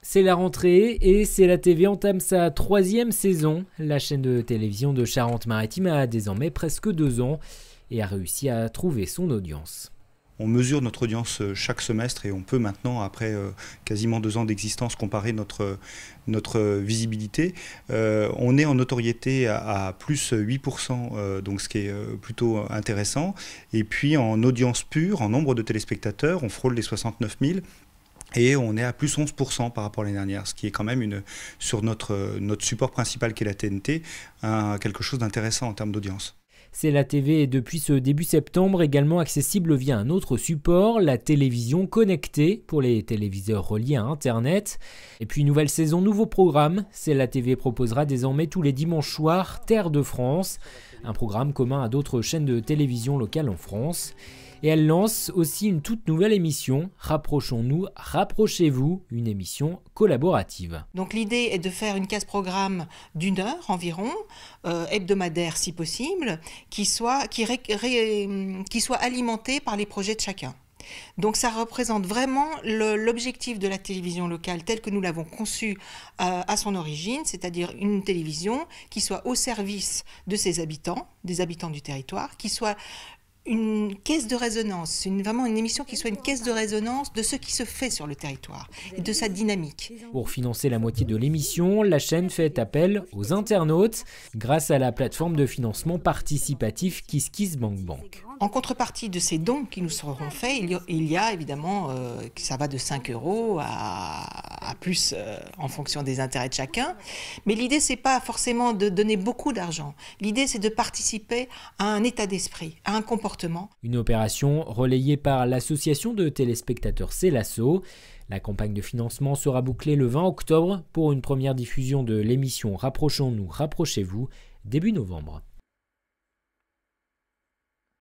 C'est la rentrée et CELA-TV entame sa 3e saison. La chaîne de télévision de Charente-Maritime a désormais presque 2 ans et a réussi à trouver son audience. On mesure notre audience chaque semestre et on peut maintenant, après quasiment 2 ans d'existence, comparer notre visibilité. On est en notoriété à plus 8%, donc ce qui est plutôt intéressant. Et puis en audience pure, en nombre de téléspectateurs, on frôle les 69 000. Et on est à plus 11% par rapport à l'année dernière, ce qui est quand même sur notre support principal qui est la TNT, quelque chose d'intéressant en termes d'audience. CELA-TV est depuis ce début septembre également accessible via un autre support, la télévision connectée pour les téléviseurs reliés à Internet. Et puis nouvelle saison, nouveau programme. CELA-TV proposera désormais tous les dimanches soirs Terre de France, un programme commun à d'autres chaînes de télévision locales en France. Et elle lance aussi une toute nouvelle émission, Rapprochons-nous, Rapprochez-vous, une émission collaborative. Donc l'idée est de faire une case-programme d'1 heure environ, hebdomadaire si possible, qui soit alimentée par les projets de chacun. Donc ça représente vraiment l'objectif de la télévision locale tel que nous l'avons conçu à son origine, c'est-à-dire une télévision qui soit au service de ses habitants, des habitants du territoire, qui soit une caisse de résonance, vraiment une émission qui soit une caisse de résonance de ce qui se fait sur le territoire et de sa dynamique. Pour financer la moitié de l'émission, la chaîne fait appel aux internautes grâce à la plateforme de financement participatif KissKissBankBank. En contrepartie de ces dons qui nous seront faits, il y a évidemment, ça va de 5 € à plus en fonction des intérêts de chacun. Mais l'idée, c'est pas forcément de donner beaucoup d'argent. L'idée, c'est de participer à un état d'esprit, à un comportement. Une opération relayée par l'association de téléspectateurs CELASO. La campagne de financement sera bouclée le 20 octobre pour une première diffusion de l'émission Rapprochons-nous, Rapprochez-vous, début novembre.